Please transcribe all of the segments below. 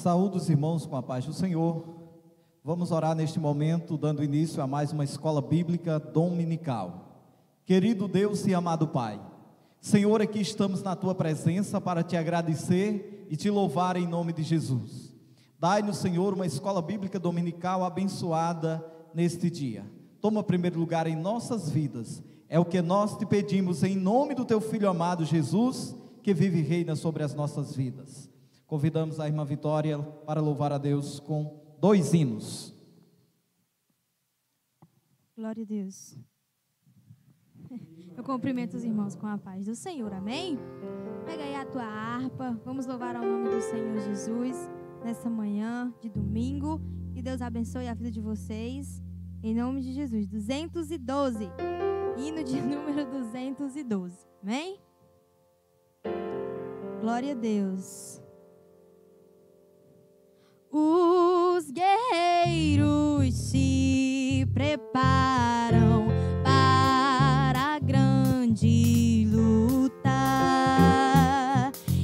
Saúde os irmãos com a paz do Senhor. Vamos orar neste momento, dando início a mais uma escola bíblica dominical. Querido Deus e amado Pai, Senhor, aqui estamos na Tua presença para Te agradecer e Te louvar em nome de Jesus. Dai-nos, Senhor, uma escola bíblica dominical abençoada neste dia. Toma primeiro lugar em nossas vidas. É o que nós Te pedimos em nome do Teu Filho amado Jesus, que vive e reina sobre as nossas vidas. Convidamos a irmã Vitória para louvar a Deus com 2 hinos. Glória a Deus. Eu cumprimento os irmãos com a paz do Senhor, amém? Pega aí a tua harpa, vamos louvar ao nome do Senhor Jesus nessa manhã de domingo. Que Deus abençoe a vida de vocês, em nome de Jesus. 212, hino de número 212, amém? Glória a Deus. Os guerreiros se preparam para a grande luta,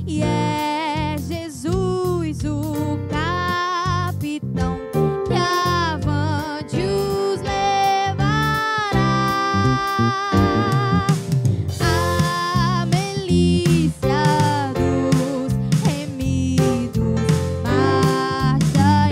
e é Jesus o capitão que avante os levará. A milícia dos remidos marcha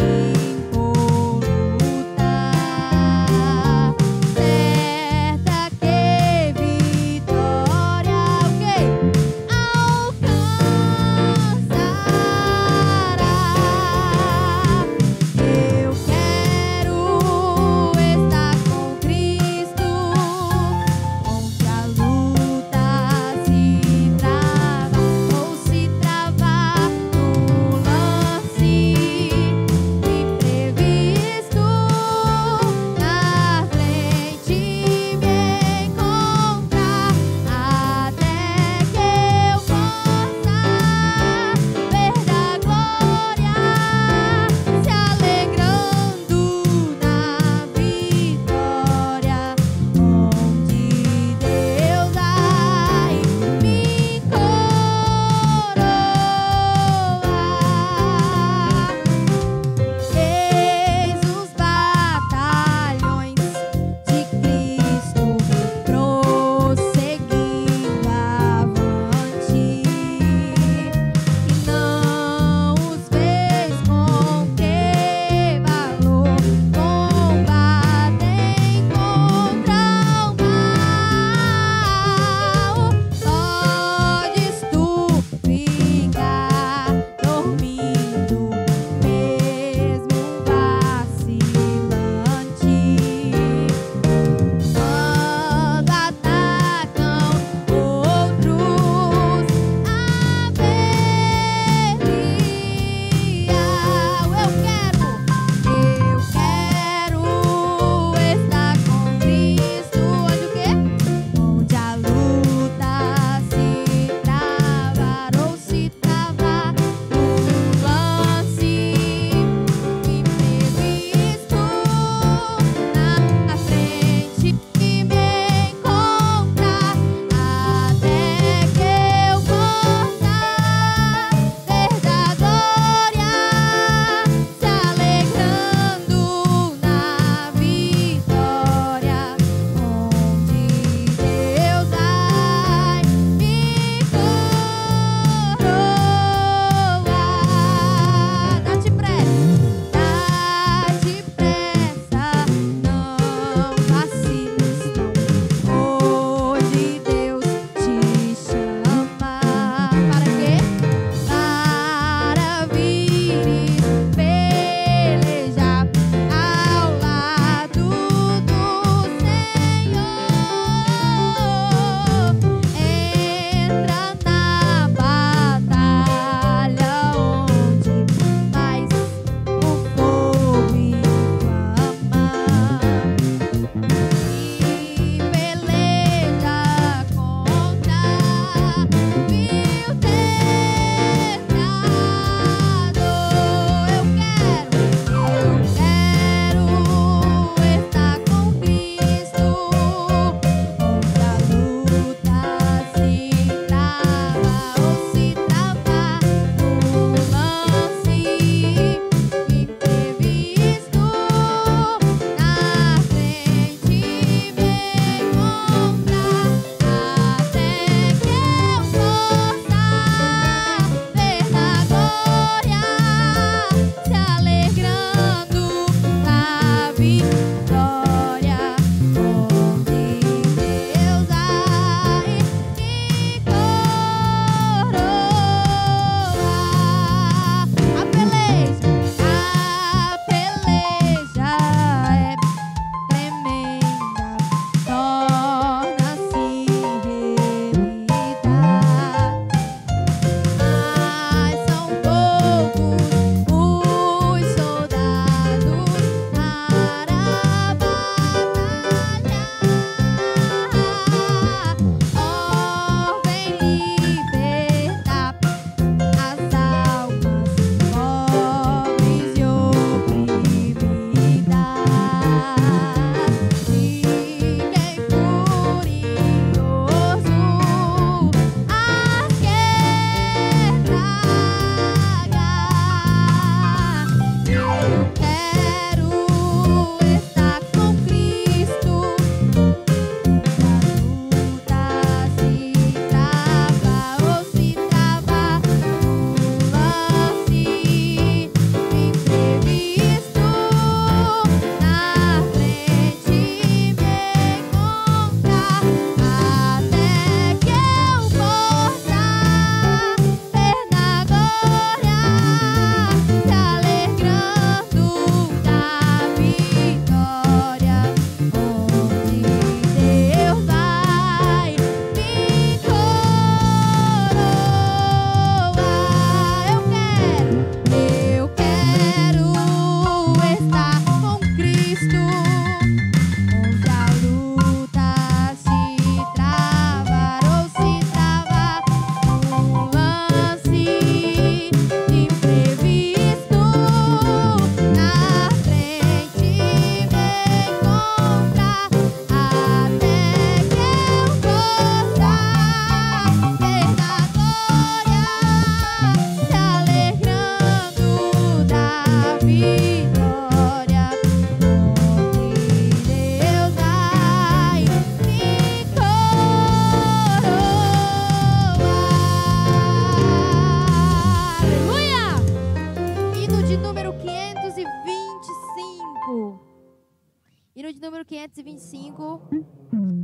de número 525.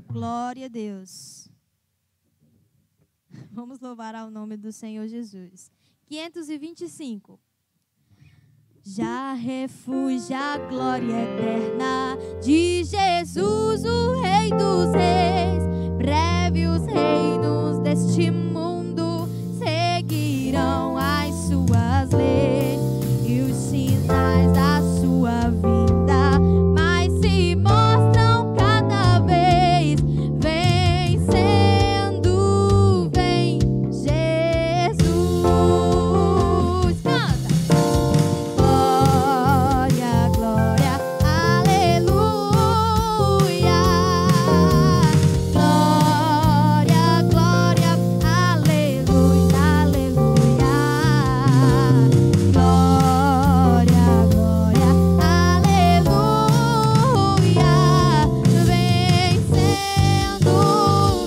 Glória a Deus. Vamos louvar ao nome do Senhor Jesus. 525. Já refugia a glória eterna de Jesus, o Rei dos Reis. Breve os reinos deste mundo seguirão as suas leis e os sinais da sua vinda, mas se mostram cada vez vencendo, vem Jesus. Canta! Glória, glória, aleluia. Glória, glória, aleluia, aleluia. Glória, glória, aleluia. Vencendo,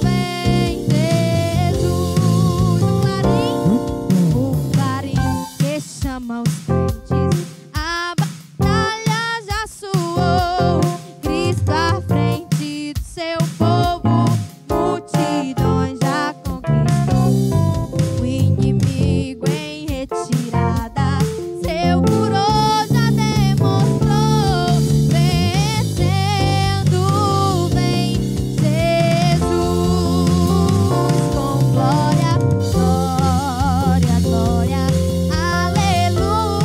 vem Jesus. O clarim que chama os crentes, a batalha já soou. Cristo à frente do seu povo, multidões já conquistou. O inimigo em retirada, seu furor já demonstrou. Vencendo, vem Jesus. Com glória, glória, glória, aleluia.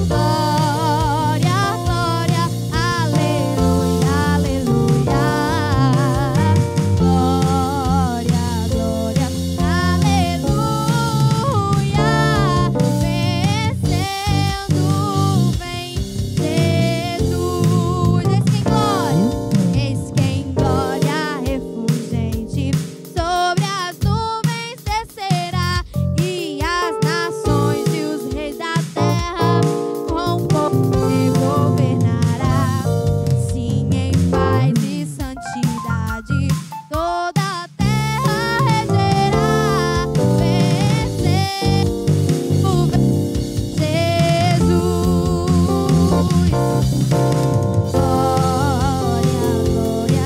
Glória, glória, aleluia, aleluia. Glória, glória, aleluia. Vencendo, vem Jesus. Eis que em glória refulgente sobre as nuvens descerá, e as nações e os reis da terra com poder governará. Sim, em paz e santidade toda a terra regerá. Vencendo, Jesus. Glória, glória,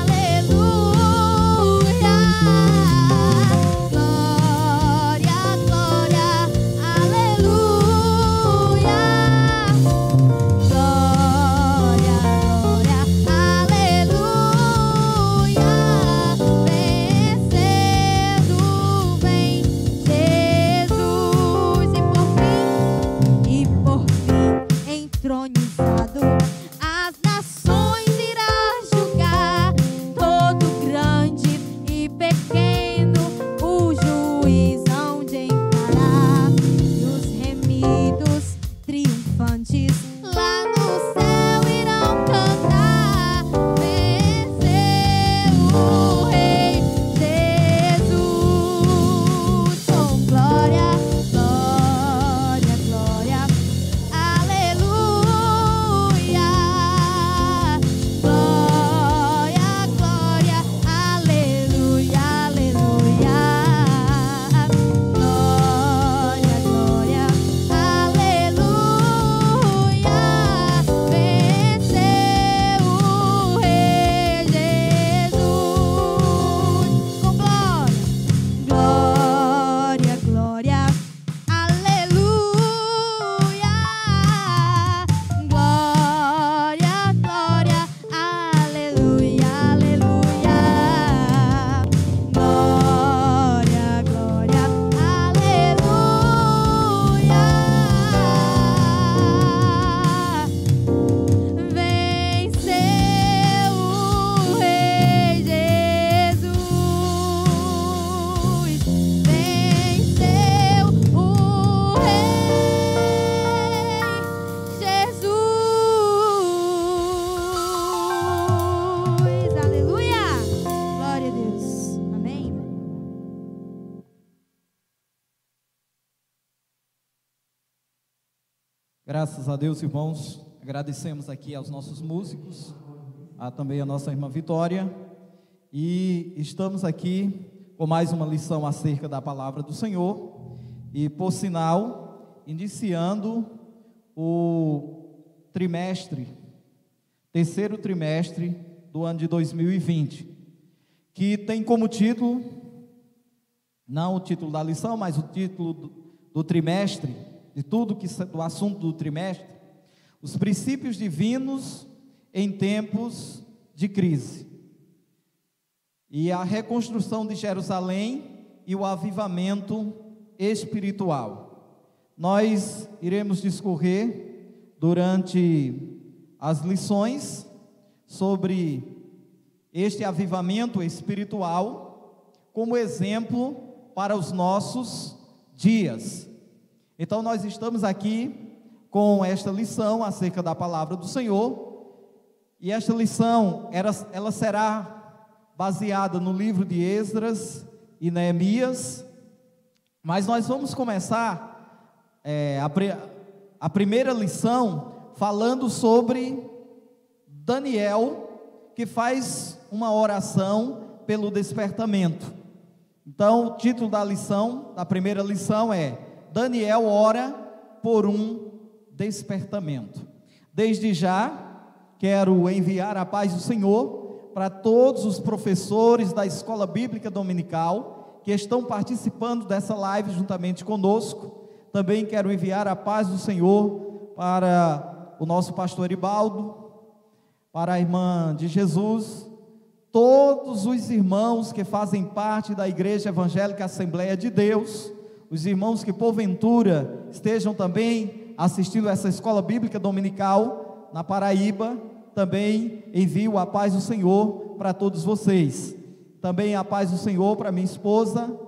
aleluia. Glória, glória, aleluia. Glória, glória, aleluia. Vencendo, vem Jesus. E por fim, entronizado, as nações irá julgar. Todo grande e pequeno, o juiz hão de encarar. E os remidos triunfantes lá no céu irão cantar. Venceu o Rei Jesus. Com glória, glória, glória, aleluia. Glória, glória, aleluia, aleluia. Glória, glória, aleluia. Venceu o Rei Jesus. Com glória, glória, glória, aleluia. Glória, glória, aleluia, aleluia. Glória, glória, aleluia. Venceu o Rei Jesus. Venceu o Rei Jesus. Aleluia. Glória a Deus. Amém. Graças a Deus, irmãos. Agradecemos aqui aos nossos músicos, também a nossa irmã Vitória. E estamos aqui com mais uma lição acerca da palavra do Senhor. E, por sinal, iniciando trimestre, terceiro trimestre do ano de 2020, que tem como título, não o título da lição, mas o título do trimestre, de tudo do assunto do trimestre, os princípios divinos em tempos de crise, e a reconstrução de Jerusalém e o avivamento espiritual. Nós iremos discorrer durante as lições sobre este avivamento espiritual como exemplo para os nossos dias. Então nós estamos aqui com esta lição acerca da palavra do Senhor, e esta lição ela será baseada no livro de Esdras e Neemias, mas nós vamos começar a primeira lição falando sobre Daniel, que faz uma oração pelo despertamento. Então, o título da lição, da primeira lição é: Daniel ora por um despertamento. Desde já, quero enviar a paz do Senhor para todos os professores da Escola Bíblica Dominical que estão participando dessa live juntamente conosco. Também quero enviar a paz do Senhor para o nosso pastor Ibaldo, para a irmã de Jesus, todos os irmãos que fazem parte da Igreja Evangélica Assembleia de Deus, os irmãos que porventura estejam também assistindo essa escola bíblica dominical na Paraíba. Também envio a paz do Senhor para todos vocês. Também a paz do Senhor para minha esposa,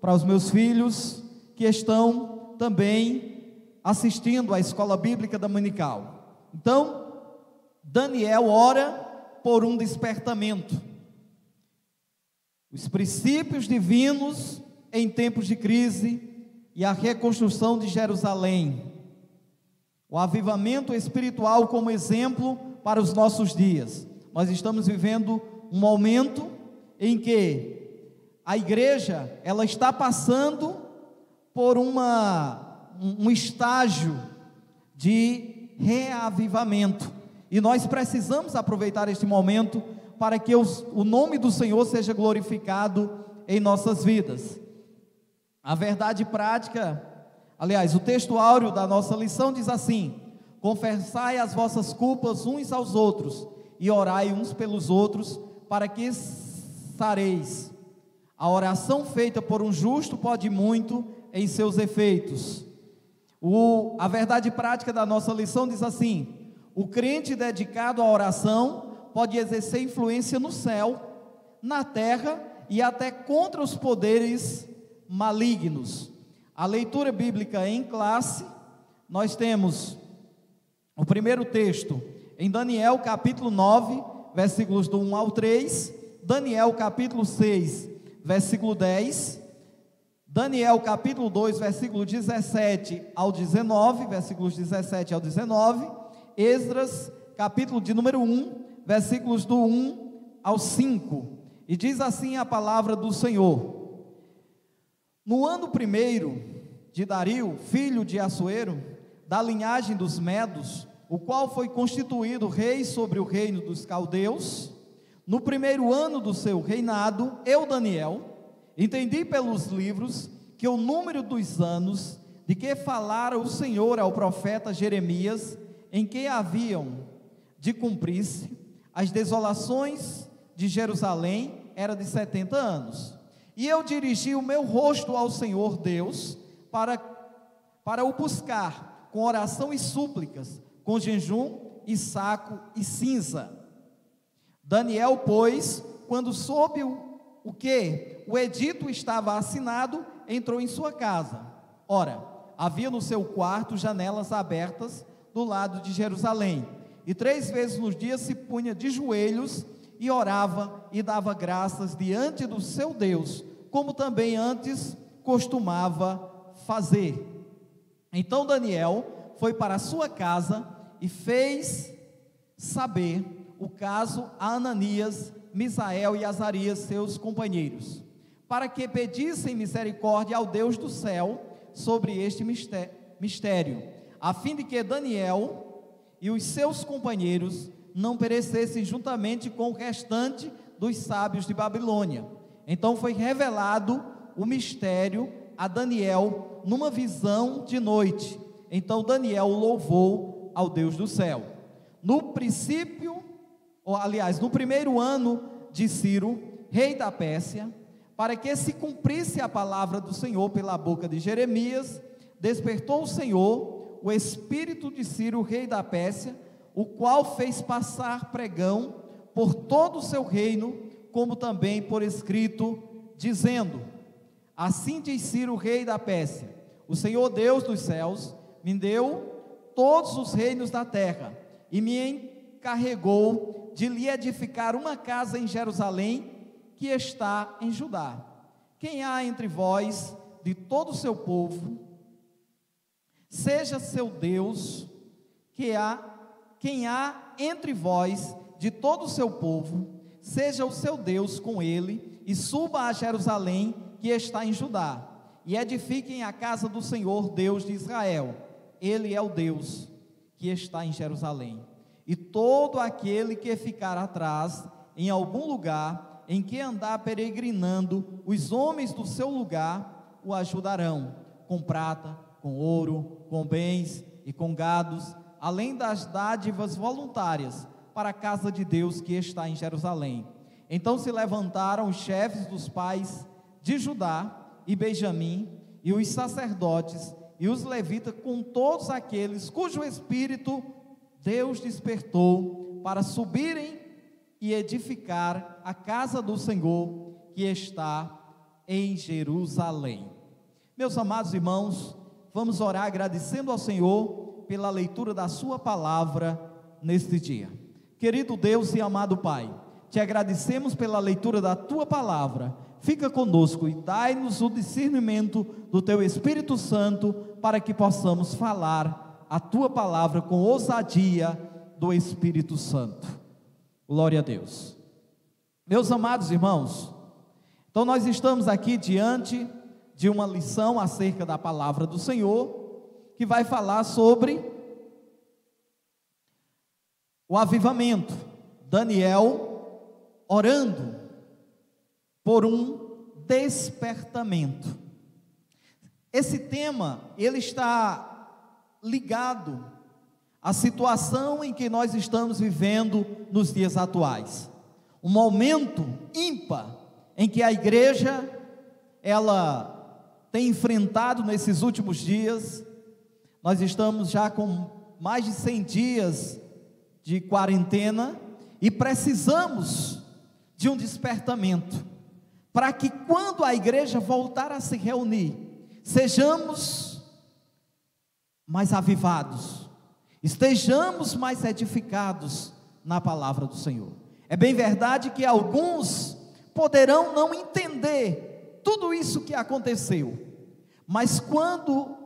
para os meus filhos que estão também assistindo à escola bíblica dominical. Então, Daniel ora por um despertamento. Os princípios divinos em tempos de crise e a reconstrução de Jerusalém. O avivamento espiritual como exemplo para os nossos dias. Nós estamos vivendo um momento em que a igreja, ela está passando por um estágio de reavivamento. E nós precisamos aproveitar este momento para que o nome do Senhor seja glorificado em nossas vidas. A verdade prática, aliás, o texto áureo da nossa lição diz assim: confessai as vossas culpas uns aos outros e orai uns pelos outros para que sareis. A oração feita por um justo pode muito em seus efeitos. A verdade prática da nossa lição diz assim: o crente dedicado à oração pode exercer influência no céu, na terra e até contra os poderes malignos. A leitura bíblica em classe, nós temos o primeiro texto em Daniel capítulo 9, versículos do 1 ao 3, Daniel capítulo 6, versículo 10, Daniel capítulo 2, versículo 17 ao 19, versículos 17 ao 19, Esdras capítulo de número 1, versículos do 1 ao 5, e diz assim a palavra do Senhor: no ano primeiro de Dario, filho de Assuero, da linhagem dos Medos, o qual foi constituído rei sobre o reino dos caldeus, no primeiro ano do seu reinado, eu, Daniel, entendi pelos livros que o número dos anos de que falara o Senhor ao profeta Jeremias, em que haviam de cumprir-se as desolações de Jerusalém, era de 70 anos. E eu dirigi o meu rosto ao Senhor Deus para o buscar com oração e súplicas, com jejum e saco e cinza. Daniel, pois, quando soube o que o edito estava assinado, entrou em sua casa. Ora, havia no seu quarto janelas abertas do lado de Jerusalém, e 3 vezes no dia se punha de joelhos e orava e dava graças diante do seu Deus, como também antes costumava fazer. Então Daniel foi para a sua casa e fez saber o caso a Ananias, Misael e Azarias, seus companheiros, para que pedissem misericórdia ao Deus do céu sobre este mistério, a fim de que Daniel e os seus companheiros não perecessem juntamente com o restante dos sábios de Babilônia. Então foi revelado o mistério a Daniel numa visão de noite. Então Daniel louvou ao Deus do céu. No primeiro ano de Ciro, rei da Pérsia, para que se cumprisse a palavra do Senhor pela boca de Jeremias, despertou o Senhor o espírito de Ciro, rei da Pérsia, o qual fez passar pregão por todo o seu reino, como também por escrito, dizendo: assim diz Ciro, rei da Pérsia: o Senhor Deus dos céus me deu todos os reinos da terra, e me encarregou de lhe edificar uma casa em Jerusalém, que está em Judá. Quem há entre vós, de todo o seu povo, seja seu Deus, quem há entre vós, de todo o seu povo, seja o seu Deus com ele, e suba a Jerusalém, que está em Judá, e edifiquem a casa do Senhor Deus de Israel. Ele é o Deus que está em Jerusalém. E todo aquele que ficar atrás em algum lugar em que andar peregrinando, os homens do seu lugar o ajudarão, com prata, com ouro, com bens e com gados, além das dádivas voluntárias para a casa de Deus que está em Jerusalém. Então se levantaram os chefes dos pais de Judá e Benjamim, e os sacerdotes e os levitas, com todos aqueles cujo espírito Deus despertou, para subirem e edificar a casa do Senhor que está em Jerusalém. Meus amados irmãos, vamos orar agradecendo ao Senhor pela leitura da sua palavra neste dia. Querido Deus e amado Pai, te agradecemos pela leitura da tua palavra. Fica conosco e dai-nos o discernimento do teu Espírito Santo, para que possamos falar a tua palavra com ousadia do Espírito Santo. Glória a Deus. Meus amados irmãos, então nós estamos aqui diante de uma lição acerca da palavra do Senhor, que vai falar sobre o avivamento. Daniel orando por um despertamento. Esse tema, ele está ligado à situação em que nós estamos vivendo nos dias atuais. Um momento ímpar em que a igreja, ela tem enfrentado nesses últimos dias. Nós estamos já com mais de 100 dias de quarentena e precisamos de um despertamento, para que quando a igreja voltar a se reunir, sejamos mais avivados, estejamos mais edificados na palavra do Senhor. É bem verdade que alguns poderão não entender tudo isso que aconteceu, mas quando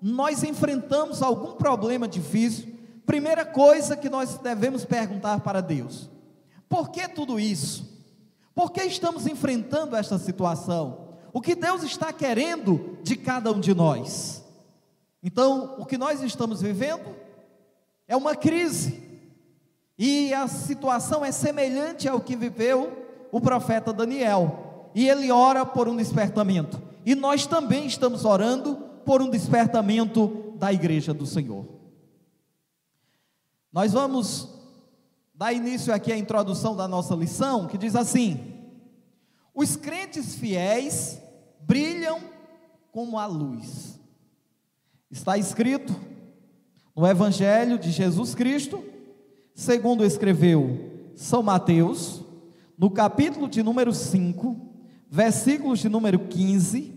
nós enfrentamos algum problema difícil, primeira coisa que nós devemos perguntar para Deus: por que tudo isso? Por que estamos enfrentando esta situação? O que Deus está querendo de cada um de nós? Então, o que nós estamos vivendo é uma crise, e a situação é semelhante ao que viveu o profeta Daniel, e ele ora por um despertamento, e nós também estamos orando por um despertamento da igreja do Senhor. Nós vamos dar início aqui à introdução da nossa lição, que diz assim: os crentes fiéis brilham como a luz. Está escrito no Evangelho de Jesus Cristo, segundo escreveu São Mateus, no capítulo de número 5, versículos de número 15,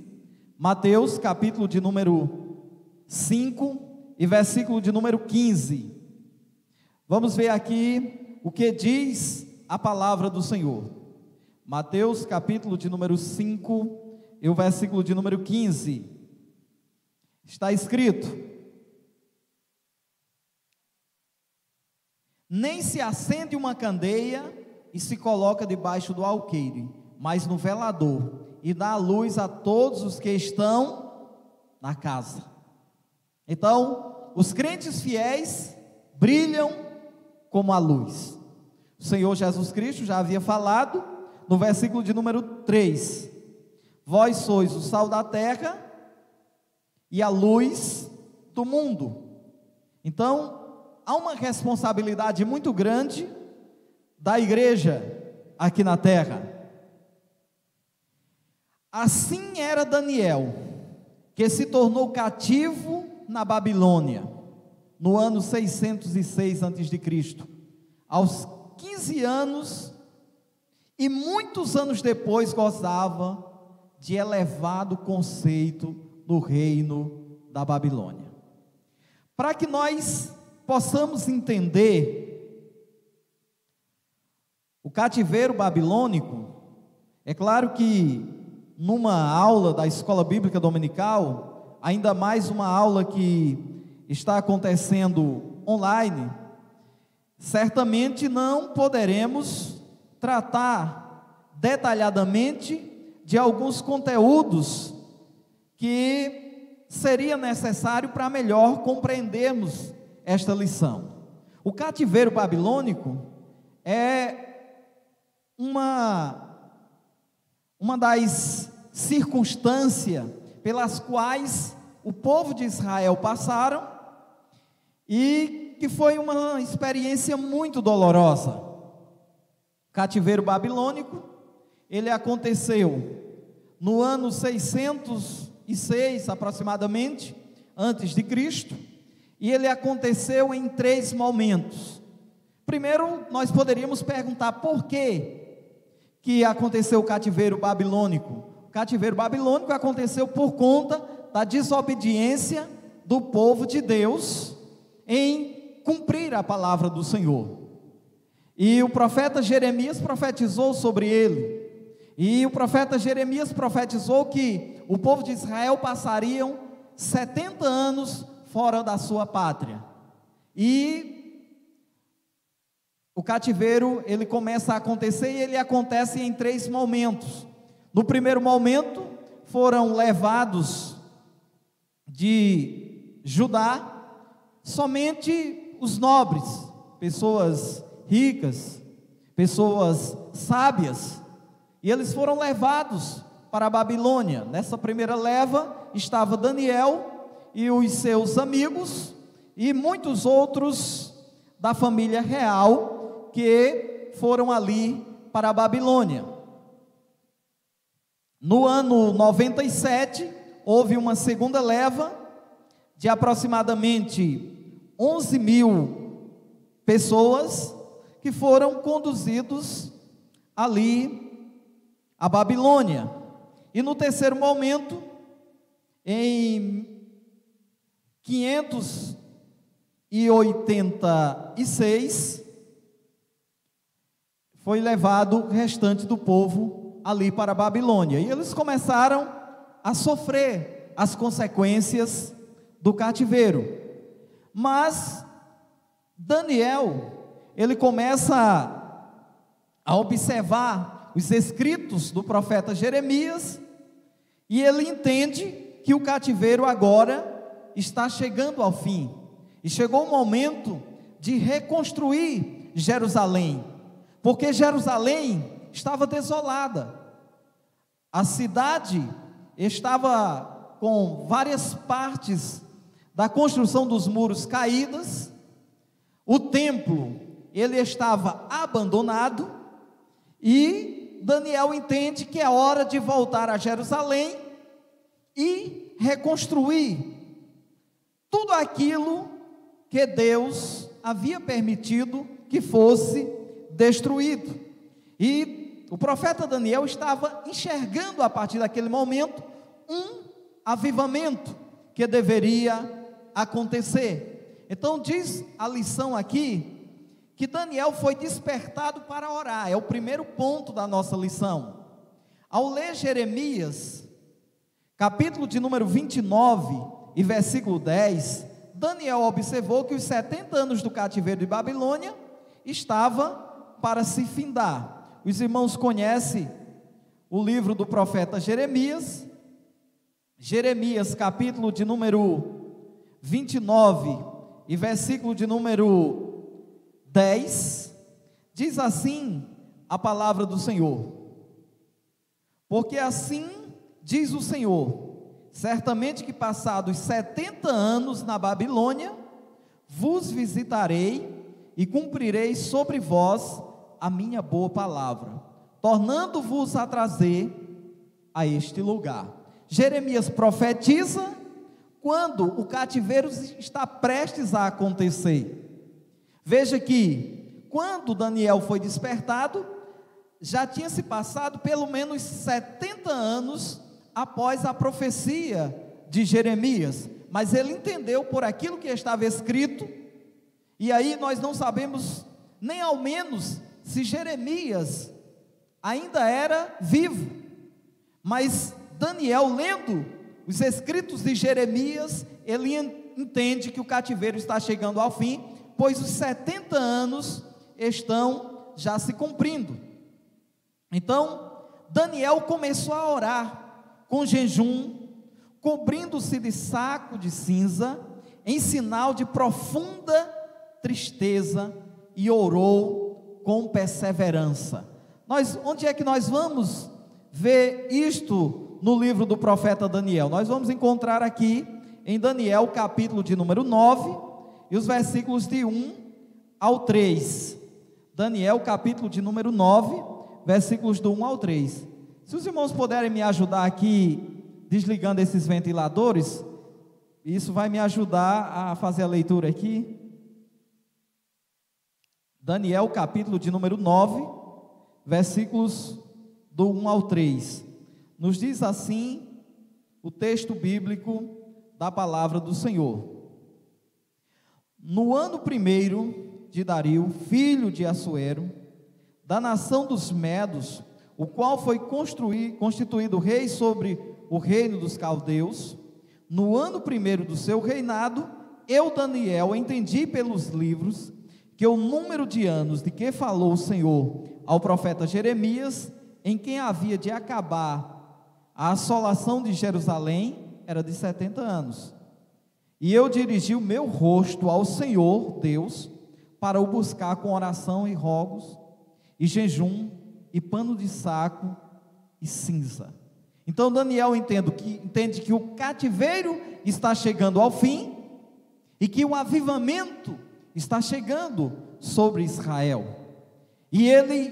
Mateus capítulo de número 5 e versículo de número 15. Vamos ver aqui o que diz a palavra do Senhor. Mateus capítulo de número 5 e o versículo de número 15. Está escrito: nem se acende uma candeia e se coloca debaixo do alqueire, mas no velador, e dá a luz a todos os que estão na casa. Então, os crentes fiéis brilham como a luz. O Senhor Jesus Cristo já havia falado no versículo de número 3: vós sois o sal da terra e a luz do mundo. Então, há uma responsabilidade muito grande da igreja aqui na terra. Assim era Daniel, que se tornou cativo na Babilônia, no ano 606 a.C., aos 15 anos, e muitos anos depois gozava de elevado conceito do reino da Babilônia. Para que nós possamos entender o cativeiro babilônico, é claro que numa aula da escola bíblica dominical, ainda mais uma aula que está acontecendo online, certamente não poderemos tratar detalhadamente de alguns conteúdos que seria necessário para melhor compreendermos esta lição. O cativeiro babilônico é uma das circunstâncias pelas quais o povo de Israel passaram e que foi uma experiência muito dolorosa. O cativeiro babilônico, ele aconteceu no ano 606 aproximadamente antes de Cristo, e ele aconteceu em 3 momentos. Primeiro, nós poderíamos perguntar por que aconteceu o cativeiro babilônico. O cativeiro babilônico aconteceu por conta da desobediência do povo de Deus em cumprir a palavra do Senhor. E o profeta Jeremias profetizou sobre ele. E o profeta Jeremias profetizou que o povo de Israel passariam 70 anos fora da sua pátria. E o cativeiro, ele começa a acontecer, e ele acontece em 3 momentos. No primeiro momento, foram levados de Judá somente os nobres, pessoas ricas, pessoas sábias, e eles foram levados para a Babilônia. Nessa primeira leva estava Daniel e os seus amigos, e muitos outros da família real que foram ali para a Babilônia. No ano 97, houve uma segunda leva de aproximadamente 11.000 pessoas que foram conduzidos ali à Babilônia. E no terceiro momento, em 586, foi levado o restante do povo ali para a Babilônia, e eles começaram a sofrer as consequências do cativeiro. Mas Daniel, ele começa a observar os escritos do profeta Jeremias, e ele entende que o cativeiro agora está chegando ao fim, e chegou o momento de reconstruir Jerusalém, porque Jerusalém estava desolada, a cidade estava com várias partes da construção dos muros caídas, o templo, ele estava abandonado, e Daniel entende que é hora de voltar a Jerusalém e reconstruir tudo aquilo que Deus havia permitido que fosse destruído. E o profeta Daniel estava enxergando a partir daquele momento um avivamento que deveria acontecer. Então diz a lição aqui que Daniel foi despertado para orar. É o primeiro ponto da nossa lição. Ao ler Jeremias, capítulo de número 29 e versículo 10, Daniel observou que os 70 anos do cativeiro de Babilônia estava para se findar. Os irmãos conhecem o livro do profeta Jeremias. Jeremias, capítulo de número 29 e versículo de número 10, diz assim a palavra do Senhor: porque assim diz o Senhor, certamente que passados 70 anos na Babilônia, vos visitarei e cumprirei sobre vós a minha boa palavra, tornando-vos a trazer a este lugar. Jeremias profetiza quando o cativeiro está prestes a acontecer. Veja que quando Daniel foi despertado, já tinha se passado pelo menos 70 anos após a profecia de Jeremias, mas ele entendeu por aquilo que estava escrito, e aí nós não sabemos nem ao menos se Jeremias ainda era vivo, mas Daniel, lendo os escritos de Jeremias, ele entende que o cativeiro está chegando ao fim, pois os 70 anos estão já se cumprindo. Então, Daniel começou a orar com jejum, cobrindo-se de saco de cinza, em sinal de profunda tristeza, e orou com perseverança. Onde é que nós vamos ver isto no livro do profeta Daniel? Nós vamos encontrar aqui em Daniel, capítulo de número 9, e os versículos de 1 ao 3. Daniel, capítulo de número 9, versículos do 1 ao 3. Se os irmãos puderem me ajudar aqui, desligando esses ventiladores, isso vai me ajudar a fazer a leitura aqui. Daniel, capítulo de número 9, versículos do 1 ao 3. Nos diz assim o texto bíblico da palavra do Senhor: no ano primeiro de Dario, filho de Assuero, da nação dos Medos, o qual foi constituído rei sobre o reino dos caldeus, no ano primeiro do seu reinado, eu, Daniel, entendi pelos livros que o número de anos de que falou o Senhor ao profeta Jeremias, em quem havia de acabar a assolação de Jerusalém, era de 70 anos. E eu dirigi o meu rosto ao Senhor Deus, para o buscar com oração e rogos, e jejum, e pano de saco, e cinza. Então Daniel entende que o cativeiro está chegando ao fim, e que o avivamento está chegando sobre Israel, e ele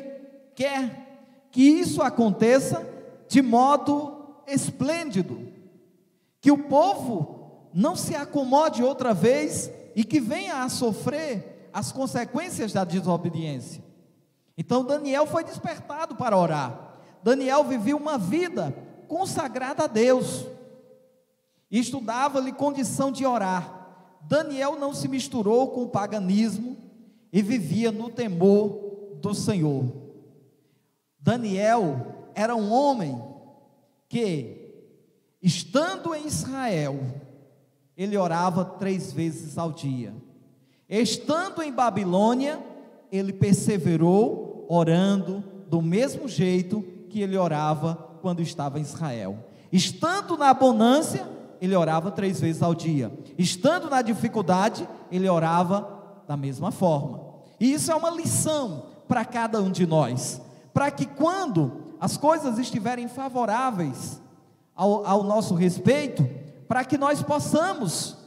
quer que isso aconteça de modo esplêndido, que o povo não se acomode outra vez, e que venha a sofrer as consequências da desobediência. Então Daniel foi despertado para orar. Daniel vivia uma vida consagrada a Deus, estudava-lhe condição de orar. Daniel não se misturou com o paganismo e vivia no temor do Senhor. Daniel era um homem que, estando em Israel, ele orava 3 vezes ao dia. Estando em Babilônia, ele perseverou orando do mesmo jeito que ele orava quando estava em Israel. Estando na abundância, ele orava 3 vezes ao dia. Estando na dificuldade, ele orava da mesma forma. E isso é uma lição para cada um de nós, para que quando as coisas estiverem favoráveis ao nosso respeito, para que nós possamos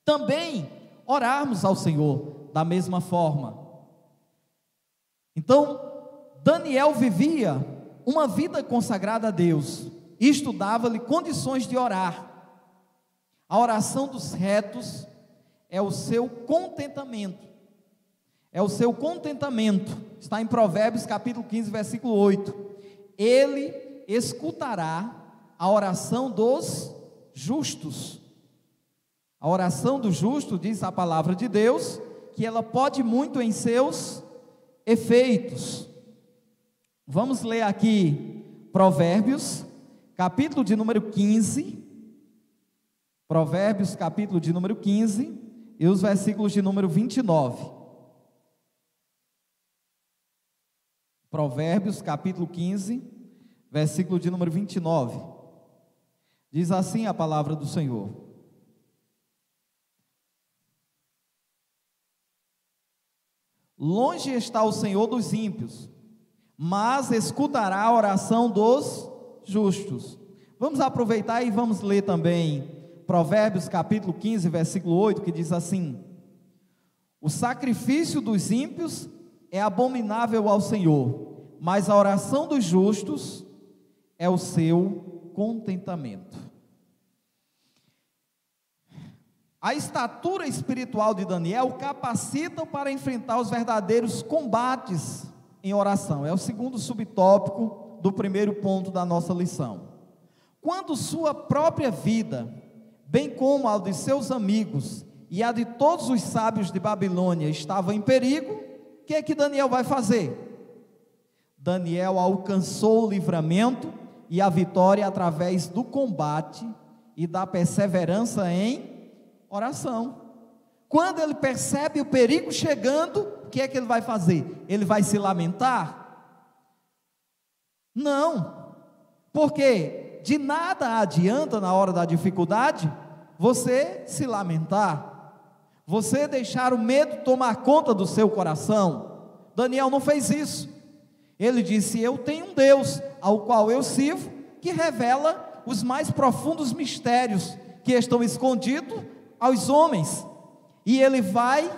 também orarmos ao Senhor da mesma forma. Então, Daniel vivia uma vida consagrada a Deus, e estudava-lhe condições de orar. A oração dos retos é o seu contentamento. É o seu contentamento. Está em Provérbios capítulo 15, versículo 8. Ele escutará a oração dos justos. A oração do justo, diz a palavra de Deus, que ela pode muito em seus efeitos. Vamos ler aqui Provérbios, capítulo de número 15. Provérbios, capítulo de número 15, e os versículos de número 29. Provérbios, capítulo 15, versículo de número 29. Diz assim a palavra do Senhor: Longe está o Senhor dos ímpios, mas escutará a oração dos justos. Vamos aproveitar e vamos ler também Provérbios capítulo 15, versículo 8, que diz assim: o sacrifício dos ímpios é abominável ao Senhor, mas a oração dos justos é o seu contentamento. A estatura espiritual de Daniel capacita para enfrentar os verdadeiros combates em oração. É o segundo subtópico do primeiro ponto da nossa lição. Quando sua própria vida, bem como a de seus amigos e a de todos os sábios de Babilônia, estava em perigo, o que é que Daniel vai fazer? Daniel alcançou o livramento e a vitória através do combate e da perseverança em oração. Quando ele percebe o perigo chegando, o que é que ele vai fazer? Ele vai se lamentar? Não, porque de nada adianta na hora da dificuldade você se lamentar, você deixar o medo tomar conta do seu coração. Daniel não fez isso. Ele disse: eu tenho um Deus ao qual eu sirvo, que revela os mais profundos mistérios que estão escondidos aos homens. E ele vai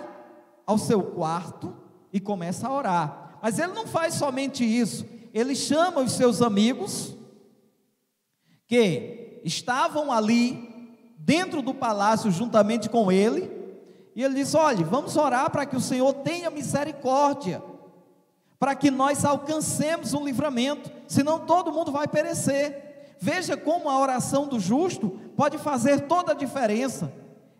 ao seu quarto e começa a orar. Mas ele não faz somente isso, ele chama os seus amigos que estavam ali dentro do palácio juntamente com ele, e ele diz: olha, vamos orar para que o Senhor tenha misericórdia, para que nós alcancemos um livramento, senão todo mundo vai perecer. Veja como a oração do justo pode fazer toda a diferença.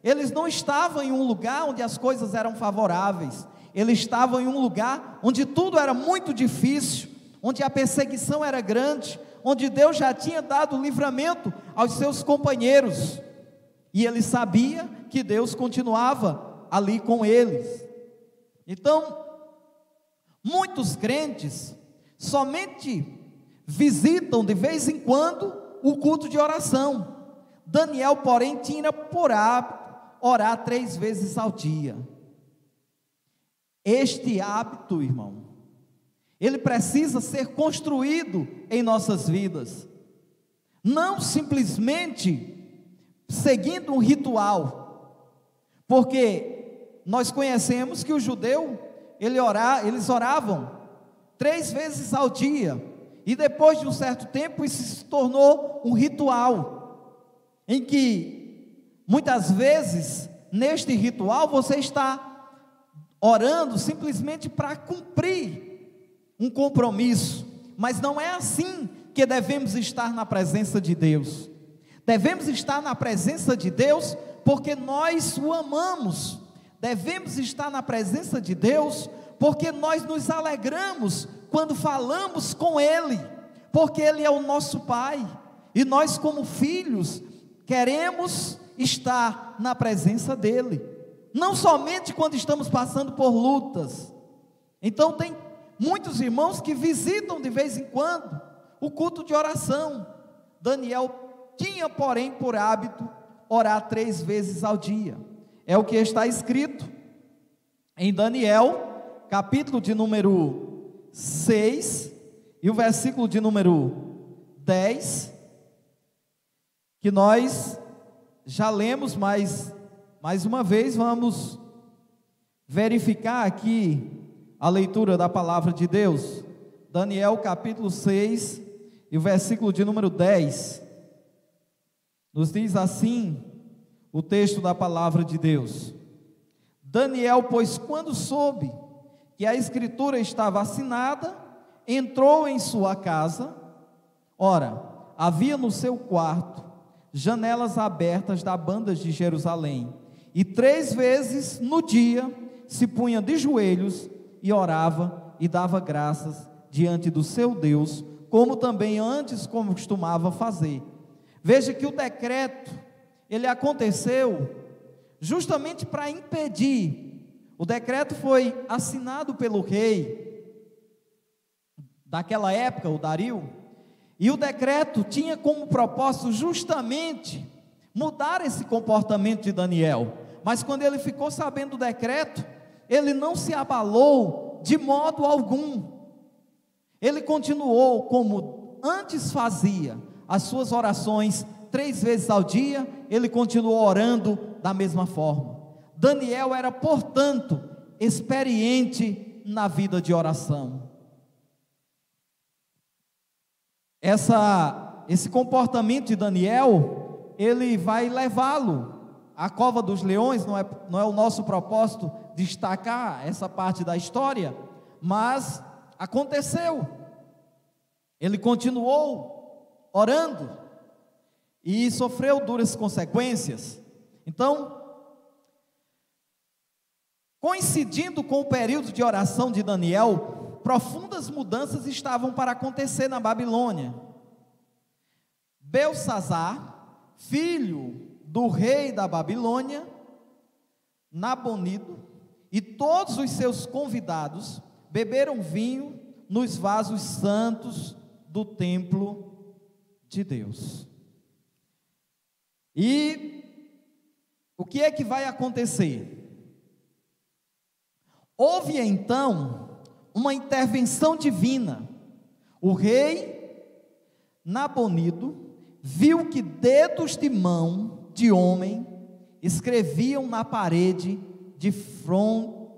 Eles não estavam em um lugar onde as coisas eram favoráveis, eles estavam em um lugar onde tudo era muito difícil, onde a perseguição era grande, onde Deus já tinha dado livramento aos seus companheiros, e ele sabia que Deus continuava ali com eles. Então, muitos crentes somente visitam de vez em quando o culto de oração. Daniel, porém, tinha por hábito orar 3 vezes ao dia. Este hábito, irmão, ele precisa ser construído em nossas vidas, não simplesmente seguindo um ritual, porque nós conhecemos que o judeu, eles oravam 3 vezes ao dia, e depois de um certo tempo isso se tornou um ritual, em que muitas vezes, neste ritual, você está orando simplesmente para cumprir um compromisso, mas não é assim que devemos estar na presença de Deus. Devemos estar na presença de Deus porque nós o amamos. Devemos estar na presença de Deus porque nós nos alegramos quando falamos com Ele, porque Ele é o nosso Pai, e nós, como filhos, queremos estar na presença dEle, não somente quando estamos passando por lutas. Então tem muitos irmãos que visitam de vez em quando o culto de oração. Daniel tinha, porém, por hábito orar 3 vezes ao dia. É o que está escrito em Daniel, capítulo de número 6, e o versículo de número 10, que nós já lemos, mas mais uma vez vamos verificar aqui a leitura da palavra de Deus. Daniel capítulo 6 e o versículo de número 10, nos diz assim o texto da palavra de Deus: Daniel, pois, quando soube que a escritura estava assinada, entrou em sua casa. Ora, havia no seu quarto janelas abertas da banda de Jerusalém, e 3 vezes no dia se punha de joelhos e orava e dava graças diante do seu Deus, como também antes costumava fazer. Veja que o decreto, ele aconteceu justamente para impedir. O decreto foi assinado pelo rei daquela época, o Dario, e o decreto tinha como propósito justamente mudar esse comportamento de Daniel. Mas quando ele ficou sabendo do decreto, ele não se abalou de modo algum. Ele continuou como antes fazia, as suas orações 3 vezes ao dia, ele continuou orando da mesma forma. Daniel era, portanto, experiente na vida de oração. Esse comportamento de Daniel, ele vai levá-lo à cova dos leões. Não é o nosso propósito destacar essa parte da história, mas aconteceu. Ele continuou orando e sofreu duras consequências. Então, coincidindo com o período de oração de Daniel, profundas mudanças estavam para acontecer na Babilônia. Belsassar, filho do rei da Babilônia, Nabonido, e todos os seus convidados beberam vinho nos vasos santos do templo de Deus. E o que é que vai acontecer? Houve então uma intervenção divina. O rei Nabonido viu que dedos de mão de homem escreviam na parede de fronte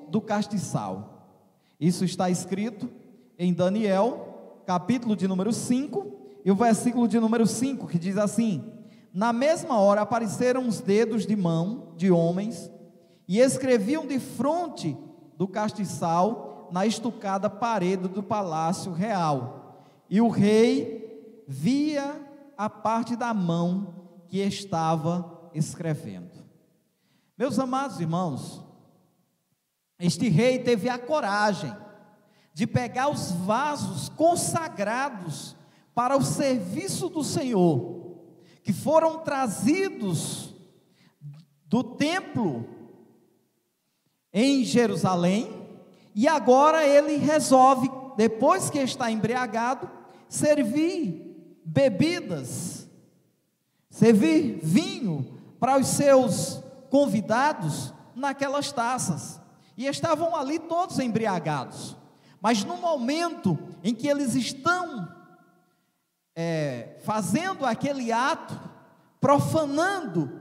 do castiçal. Isso está escrito em Daniel, capítulo de número 5, e o versículo de número 5, que diz assim: na mesma hora apareceram os dedos de mão de homens, e escreviam de fronte do castiçal na estucada parede do palácio real. E o rei via a parte da mão que estava escrevendo. Meus amados irmãos, este rei teve a coragem de pegar os vasos consagrados para o serviço do Senhor, que foram trazidos do templo em Jerusalém, e agora ele resolve, depois que está embriagado, servir bebidas, servir vinho para os seus convidados naquelas taças, e estavam ali todos embriagados. Mas no momento em que eles estão fazendo aquele ato, profanando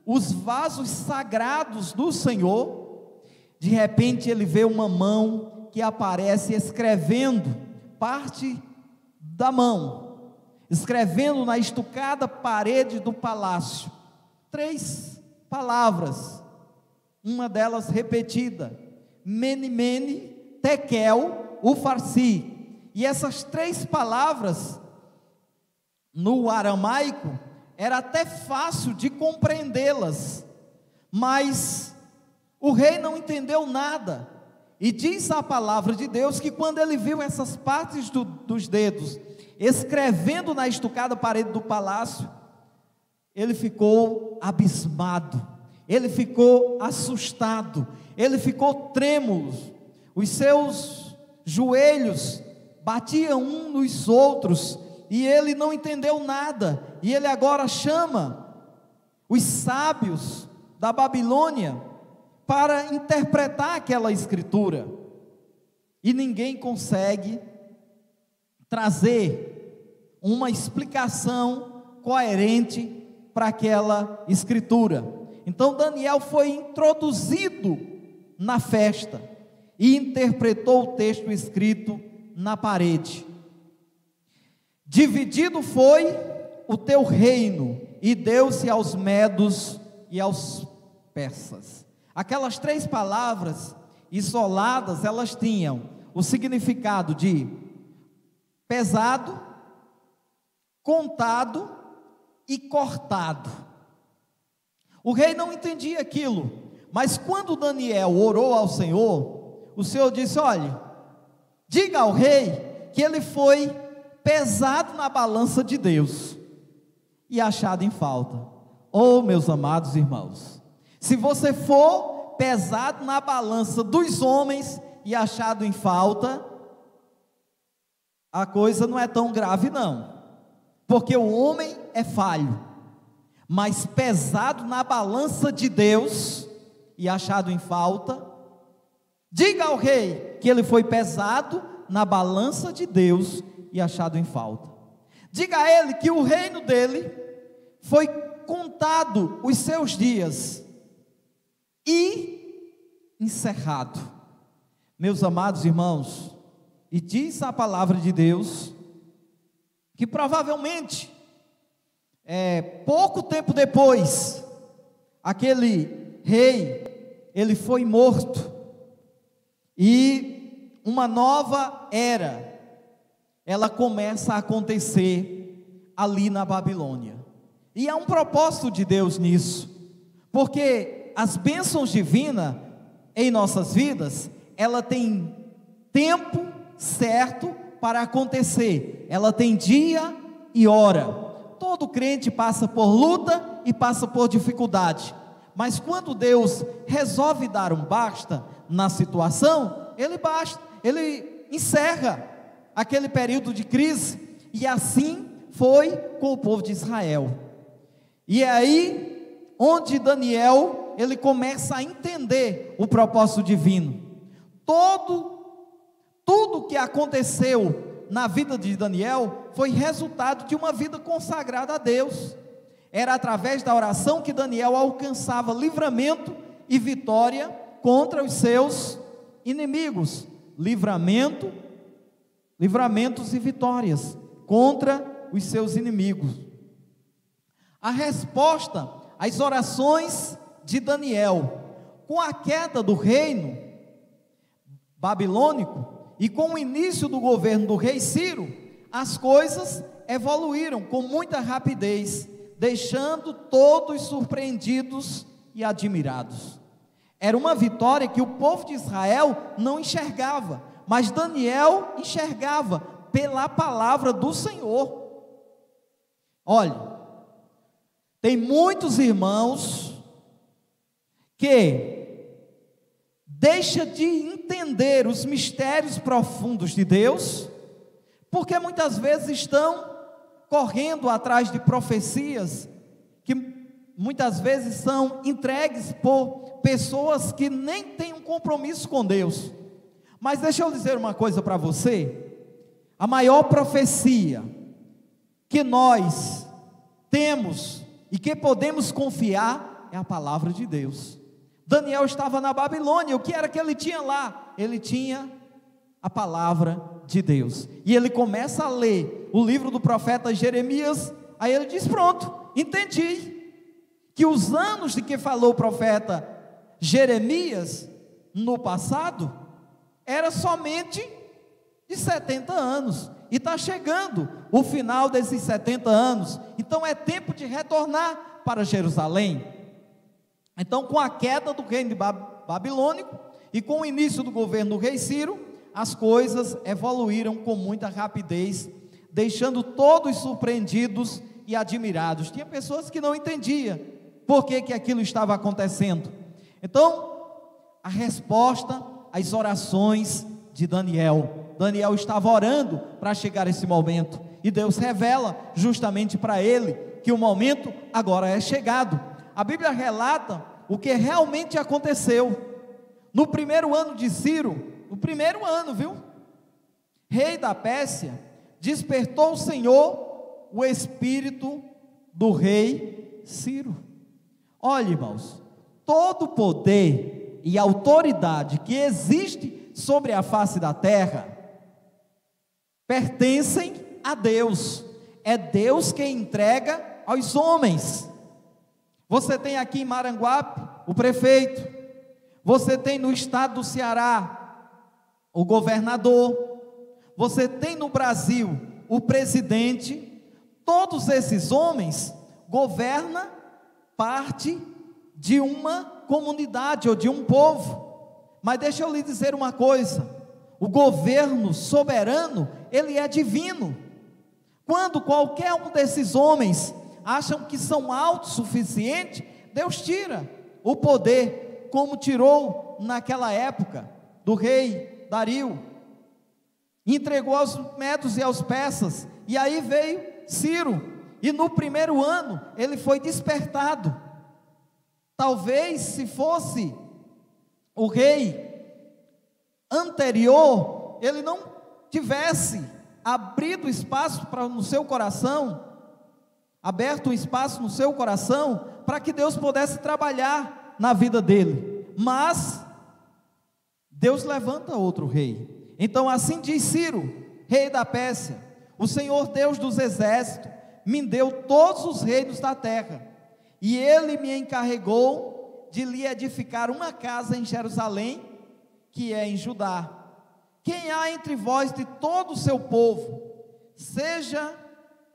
os vasos sagrados do Senhor, de repente ele vê uma mão que aparece escrevendo, parte da mão, escrevendo na estucada parede do palácio, 3 palavras, uma delas repetida: Mene, Mene, Tekel, Ufarsi. E essas 3 palavras, no aramaico, era até fácil de compreendê-las, mas o rei não entendeu nada. E diz a palavra de Deus que quando ele viu essas partes dos dedos escrevendo na estucada parede do palácio, ele ficou abismado, ele ficou assustado, ele ficou trêmulo, os seus joelhos batiam uns nos outros, e ele não entendeu nada. E ele agora chama os sábios da Babilônia para interpretar aquela escritura, e ninguém consegue trazer uma explicação coerente para aquela escritura. Então Daniel foi introduzido na festa e interpretou o texto escrito na parede. Dividido foi o teu reino, e deu-se aos medos e aos persas. Aquelas 3 palavras isoladas, elas tinham o significado de pesado, contado e cortado. O rei não entendia aquilo, mas quando Daniel orou ao Senhor, o Senhor disse: olha, diga ao rei que ele foi pesado na balança de Deus e achado em falta. Oh, meus amados irmãos, se você for pesado na balança dos homens e achado em falta, a coisa não é tão grave não, porque o homem é falho, mas pesado na balança de Deus, e achado em falta. Diga ao rei que ele foi pesado na balança de Deus e achado em falta. Diga a ele que o reino dele foi contado os seus dias e encerrado. Meus amados irmãos, e diz a palavra de Deus que provavelmente pouco tempo depois, aquele rei, ele foi morto, e uma nova era, ela começa a acontecer ali na Babilônia, e há um propósito de Deus nisso, porque as bênçãos divinas em nossas vidas, ela tem tempo certo para acontecer, ela tem dia e hora. Todo crente passa por luta e passa por dificuldade, mas quando Deus resolve dar um basta na situação, ele encerra aquele período de crise, e assim foi com o povo de Israel. E é aí onde Daniel, ele começa a entender o propósito divino. Tudo que aconteceu na vida de Daniel foi resultado de uma vida consagrada a Deus. Era através da oração que Daniel alcançava livramento e vitória contra os seus inimigos. Livramentos e vitórias contra os seus inimigos. A resposta às orações de Daniel, com a queda do reino babilônico e com o início do governo do rei Ciro, as coisas evoluíram com muita rapidez, deixando todos surpreendidos e admirados. Era uma vitória que o povo de Israel não enxergava, mas Daniel enxergava pela palavra do Senhor. Olha, tem muitos irmãos que deixam de entender os mistérios profundos de Deus, porque muitas vezes estão correndo atrás de profecias, que muitas vezes são entregues por pessoas que nem têm um compromisso com Deus. Mas deixa eu dizer uma coisa para você: a maior profecia que nós temos e que podemos confiar é a palavra de Deus. Daniel estava na Babilônia, o que era que ele tinha lá? Ele tinha a palavra de Deus, e ele começa a ler o livro do profeta Jeremias. Aí ele diz: pronto, entendi, que os anos de que falou o profeta Jeremias no passado, era somente de 70 anos, e está chegando o final desses 70 anos, então é tempo de retornar para Jerusalém. Então, com a queda do reino babilônico e com o início do governo do rei Ciro, as coisas evoluíram com muita rapidez, deixando todos surpreendidos e admirados. Tinha pessoas que não entendiam por que aquilo estava acontecendo. Então, a resposta às orações de Daniel. Daniel estava orando para chegar esse momento, e Deus revela justamente para ele que o momento agora é chegado. A Bíblia relata o que realmente aconteceu. No primeiro ano de Ciro, no primeiro ano, rei da Pérsia, despertou o Senhor o espírito do rei Ciro. Olha, irmãos, todo poder e autoridade que existe sobre a face da terra pertencem a Deus. É Deus quem entrega aos homens. Você tem aqui em Maranguape o prefeito, você tem no estado do Ceará o governador, você tem no Brasil o presidente. Todos esses homens governam parte de uma comunidade ou de um povo. Mas deixa eu lhe dizer uma coisa: o governo soberano, ele é divino. Quando qualquer um desses homens acham que são autossuficientes, Deus tira o poder, como tirou naquela época do rei Dario, entregou aos medos e aos persas, e aí veio Ciro, e no primeiro ano ele foi despertado. Talvez se fosse o rei anterior, ele não tivesse abrido espaço no seu coração, aberto um espaço no seu coração, para que Deus pudesse trabalhar na vida dele. Mas Deus levanta outro rei. Então assim diz Ciro, rei da Pérsia: o Senhor Deus dos exércitos me deu todos os reinos da terra, e ele me encarregou de lhe edificar uma casa em Jerusalém, que é em Judá. Quem há entre vós de todo o seu povo, seja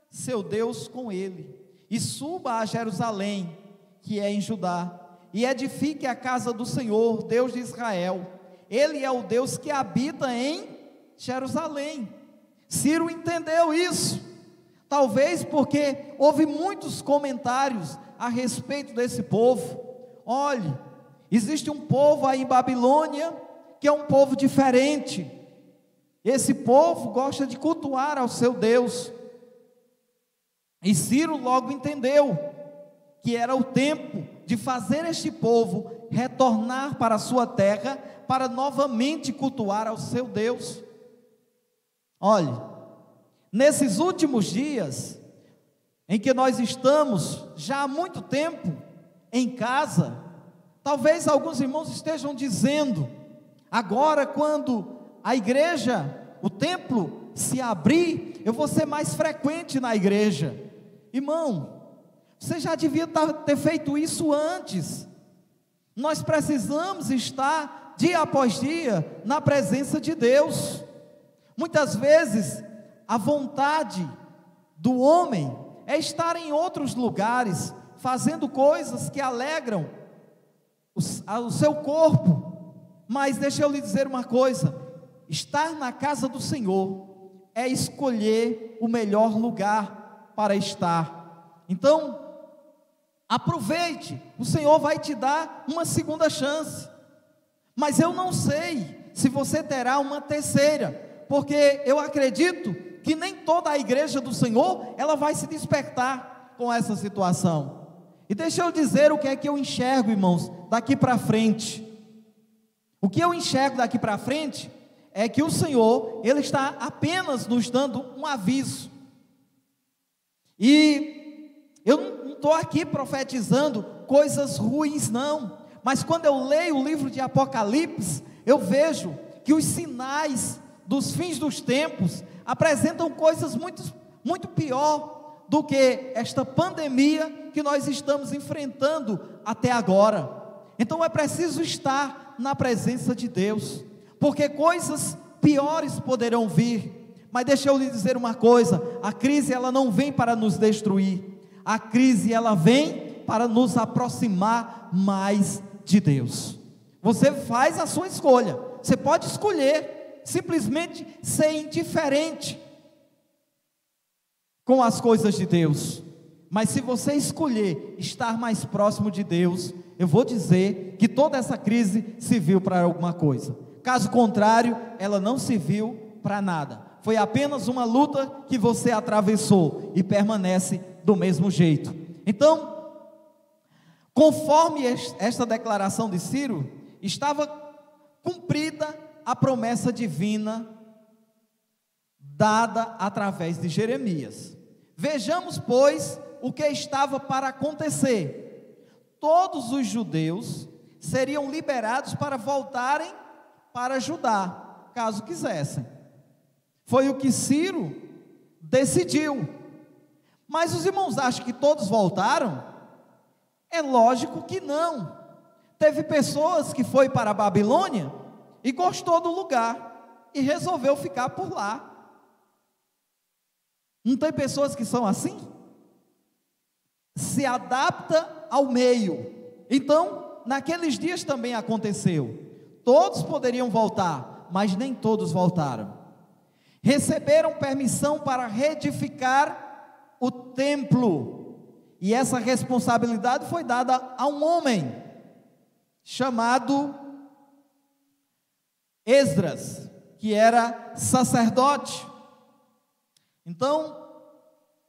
seu Deus com ele, e suba a Jerusalém, que é em Judá, e edifique a casa do Senhor, Deus de Israel. Ele é o Deus que habita em Jerusalém. Ciro entendeu isso, talvez porque houve muitos comentários a respeito desse povo. Olhe, existe um povo aí em Babilônia, que é um povo diferente. Esse povo gosta de cultuar ao seu Deus. E Ciro logo entendeu que era o tempo de fazer este povo retornar para a sua terra, para novamente cultuar ao seu Deus. Olhe, nesses últimos dias, em que nós estamos já há muito tempo em casa, talvez alguns irmãos estejam dizendo: agora, quando a igreja, o templo se abrir, eu vou ser mais frequente na igreja. Irmão, você já devia ter feito isso antes. Nós precisamos estar dia após dia na presença de Deus. Muitas vezes a vontade do homem é estar em outros lugares, fazendo coisas que alegram o seu corpo. Mas deixa eu lhe dizer uma coisa: estar na casa do Senhor é escolher o melhor lugar para estar. Então, aproveite, o Senhor vai te dar uma segunda chance. Mas eu não sei se você terá uma terceira, porque eu acredito que nem toda a igreja do Senhor, ela vai se despertar com essa situação. E deixa eu dizer o que é que eu enxergo, irmãos, daqui para frente. O que eu enxergo daqui para frente é que o Senhor, Ele está apenas nos dando um aviso. E eu não estou aqui profetizando coisas ruins, não. Mas quando eu leio o livro de Apocalipse, eu vejo que os sinais dos fins dos tempos apresentam coisas muito pior do que esta pandemia que nós estamos enfrentando até agora. Então é preciso estar na presença de Deus, porque coisas piores poderão vir. Mas deixa eu lhe dizer uma coisa: a crise ela não vem para nos destruir, a crise ela vem para nos aproximar mais de Deus. Você faz a sua escolha, você pode escolher simplesmente ser indiferente com as coisas de Deus, mas se você escolher estar mais próximo de Deus, eu vou dizer que toda essa crise serviu para alguma coisa. Caso contrário, ela não serviu para nada. Foi apenas uma luta que você atravessou e permanece do mesmo jeito. Então, conforme esta declaração de Ciro, estava cumprida a promessa divina dada através de Jeremias. Vejamos, pois, o que estava para acontecer. Todos os judeus seriam liberados para voltarem para Judá, caso quisessem. Foi o que Ciro decidiu. Mas os irmãos acham que todos voltaram? É lógico que não. Teve pessoas que foi para a Babilônia e gostou do lugar e resolveu ficar por lá. Não tem pessoas que são assim? Se adapta ao meio. Então, naqueles dias também aconteceu. Todos poderiam voltar, mas nem todos voltaram. Receberam permissão para reedificar o templo, e essa responsabilidade foi dada a um homem chamado Esdras, que era sacerdote. Então,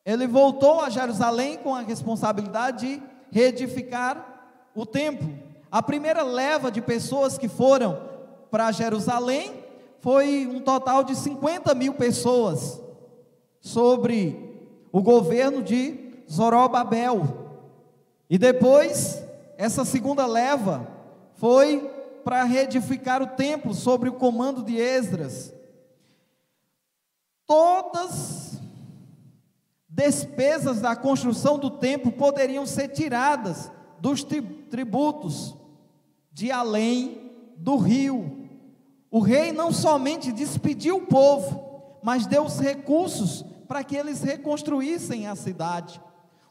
ele voltou a Jerusalém com a responsabilidade de reedificar o templo. A primeira leva de pessoas que foram para Jerusalém foi um total de 50 mil pessoas, sobre o governo de Zorobabel. E depois, essa segunda leva foi para reedificar o templo, sob o comando de Esdras. Todas despesas da construção do templo poderiam ser tiradas dos tributos de além do rio. O rei não somente despediu o povo, mas deu os recursos para que eles reconstruíssem a cidade.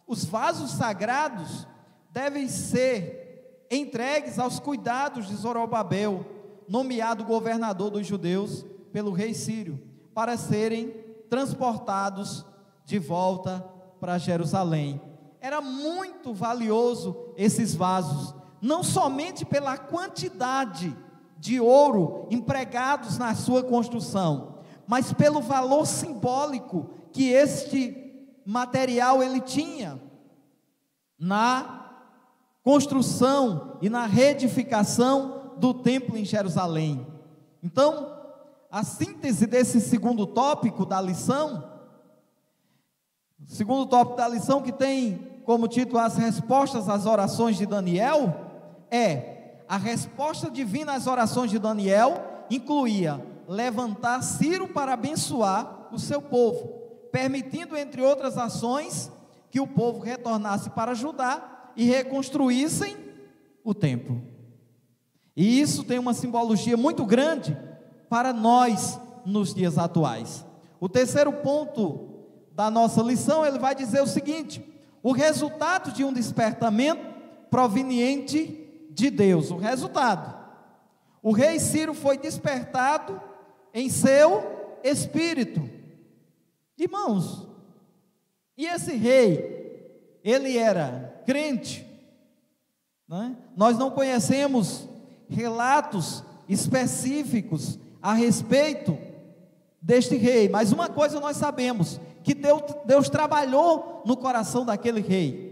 Os vasos sagrados devem ser entregues aos cuidados de Zorobabel, nomeado governador dos judeus pelo rei Ciro, para serem transportados de volta para Jerusalém. Era muito valioso esses vasos, não somente pela quantidade de ouro empregados na sua construção, mas pelo valor simbólico que este material ele tinha na construção e na reedificação do templo em Jerusalém. Então, a síntese desse segundo tópico da lição, que tem como título as respostas às orações de Daniel, a resposta divina às orações de Daniel incluía levantar Ciro para abençoar o seu povo, permitindo, entre outras ações, que o povo retornasse para Judá e reconstruíssem o templo. E isso tem uma simbologia muito grande para nós nos dias atuais. O terceiro ponto da nossa lição, ele vai dizer o seguinte: o resultado de um despertamento proveniente de Deus. O resultado: o rei Ciro foi despertado em seu espírito. Irmãos, e esse rei, ele era crente, né? Nós não conhecemos relatos específicos a respeito deste rei, mas uma coisa nós sabemos, que Deus trabalhou no coração daquele rei.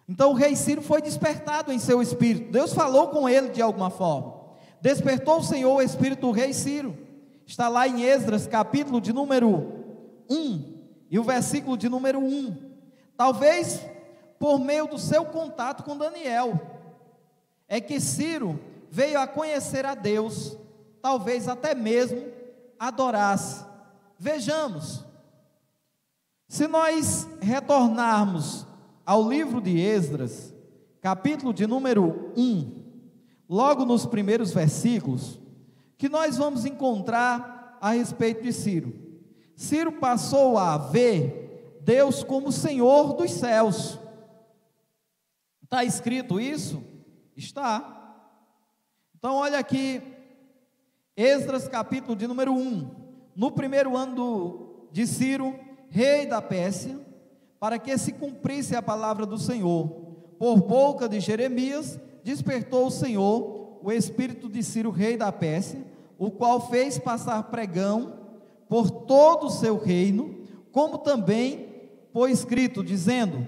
Então o rei Ciro foi despertado em seu espírito, Deus falou com ele de alguma forma. Despertou o Senhor o espírito do rei Ciro, está lá em Esdras, capítulo de número 1, e o versículo de número 1, talvez por meio do seu contato com Daniel, é que Ciro veio a conhecer a Deus, talvez até mesmo adorasse. Vejamos, se nós retornarmos ao livro de Esdras, capítulo de número 1, logo nos primeiros versículos, que nós vamos encontrar a respeito de Ciro. Ciro passou a ver Deus como Senhor dos céus. Está escrito isso? Está. Então olha aqui, Esdras capítulo de número 1, no primeiro ano de Ciro, rei da Pérsia, para que se cumprisse a palavra do Senhor, por boca de Jeremias, despertou o Senhor o espírito de Ciro, rei da Pérsia, o qual fez passar pregão por todo o seu reino, como também foi escrito, dizendo: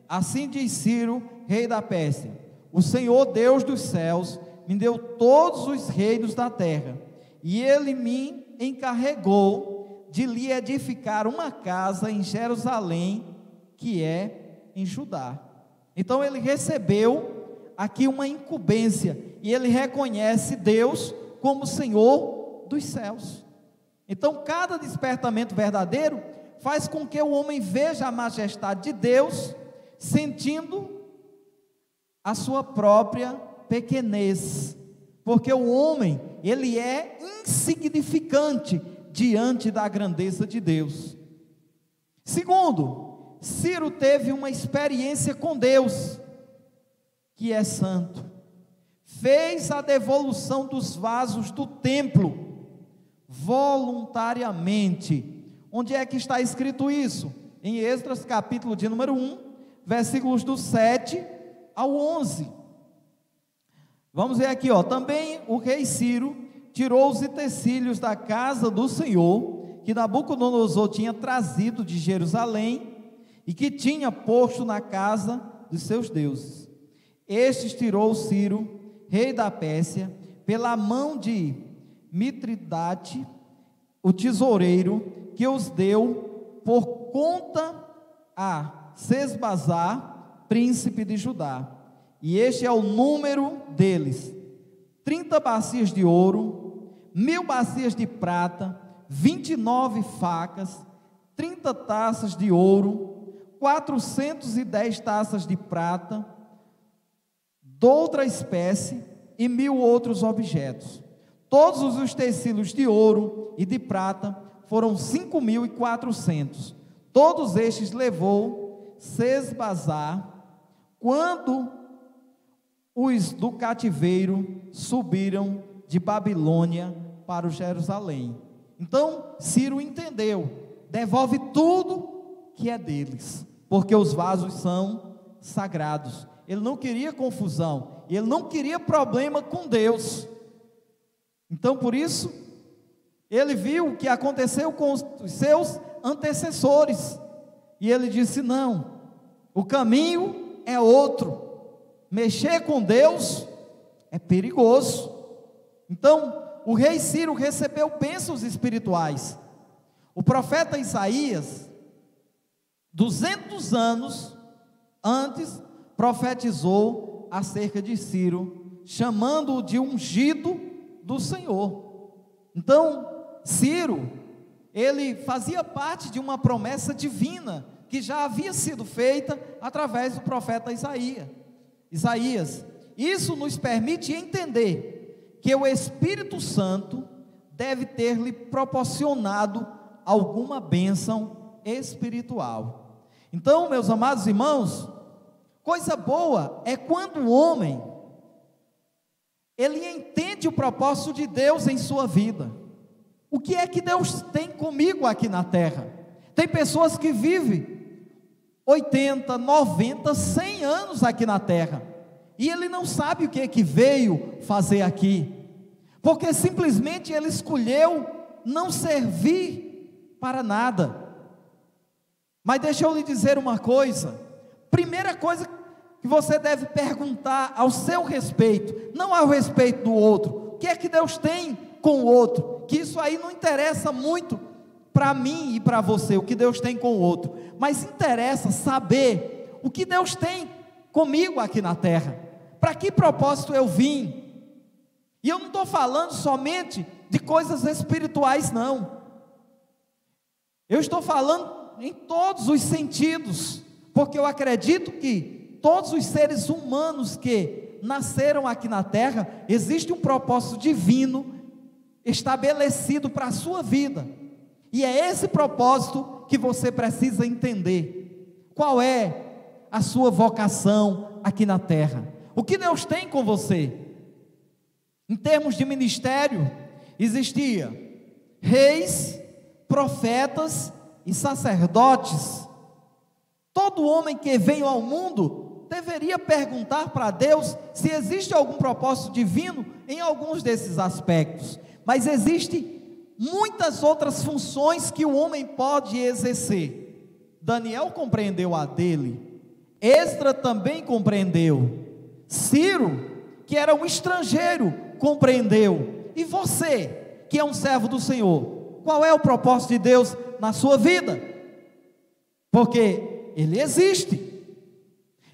assim diz Ciro, rei da Pérsia: o Senhor Deus dos céus me deu todos os reinos da terra, e ele me encarregou de lhe edificar uma casa em Jerusalém, que é em Judá. Então ele recebeu aqui uma incumbência, e ele reconhece Deus como Senhor dos céus. Então cada despertamento verdadeiro faz com que o homem veja a majestade de Deus, sentindo a sua própria pequenez, porque o homem, ele é insignificante diante da grandeza de Deus. Segundo, Ciro teve uma experiência com Deus, que é santo, fez a devolução dos vasos do templo, voluntariamente. Onde é que está escrito isso? Em Esdras capítulo de número 1, versículos do 7 ao 11, vamos ver aqui, também o rei Ciro tirou os utensílios da casa do Senhor, que Nabucodonosor tinha trazido de Jerusalém, e que tinha posto na casa dos seus deuses. Estes tirou Ciro rei da Pérsia, pela mão de Mitridate, o tesoureiro, que os deu por conta a Sesbazar, príncipe de Judá. E este é o número deles: 30 bacias de ouro, 1000 bacias de prata, 29 facas, 30 taças de ouro, 410 taças de prata, de outra espécie, e 1000 outros objetos. Todos os utensílios de ouro e de prata foram 5.400. Todos estes levou Sesbazar quando os do cativeiro subiram de Babilônia para o Jerusalém. Então Ciro entendeu: devolve tudo que é deles, porque os vasos são sagrados. Ele não queria confusão, ele não queria problema com Deus. Então, por isso, ele viu o que aconteceu com os seus antecessores, e ele disse: não, o caminho é outro. Mexer com Deus é perigoso. Então, o rei Ciro recebeu bênçãos espirituais. O profeta Isaías, 200 anos antes, profetizou acerca de Ciro, chamando-o de ungido do Senhor. Então, Ciro, ele fazia parte de uma promessa divina, que já havia sido feita através do profeta Isaías. Isso nos permite entender que o Espírito Santo deve ter lhe proporcionado alguma bênção espiritual. Então, meus amados irmãos, coisa boa é quando o homem, ele entende o propósito de Deus em sua vida. O que é que Deus tem comigo aqui na terra? Tem pessoas que vivem 80, 90, 100 anos aqui na terra, e ele não sabe o que é que veio fazer aqui, porque simplesmente ele escolheu não servir para nada. Mas deixa eu lhe dizer uma coisa: primeira coisa que você deve perguntar ao seu respeito, não ao respeito do outro, o que é que Deus tem com o outro, que isso aí não interessa muito para mim e para você, o que Deus tem com o outro, mas interessa saber o que Deus tem comigo aqui na terra, para que propósito eu vim. E eu não estou falando somente de coisas espirituais, não, eu estou falando em todos os sentidos, porque eu acredito que todos os seres humanos que nasceram aqui na terra, existe um propósito divino estabelecido para a sua vida, e é esse propósito que você precisa entender. Qual é a sua vocação aqui na terra? O que Deus tem com você? Em termos de ministério, existia reis, profetas e sacerdotes. Todo homem que veio ao mundo deveria perguntar para Deus se existe algum propósito divino em alguns desses aspectos, mas existe muitas outras funções que o homem pode exercer. Daniel compreendeu a dele, Esdra também compreendeu, Ciro, que era um estrangeiro, compreendeu. E você, que é um servo do Senhor, qual é o propósito de Deus na sua vida? Porque ele existe.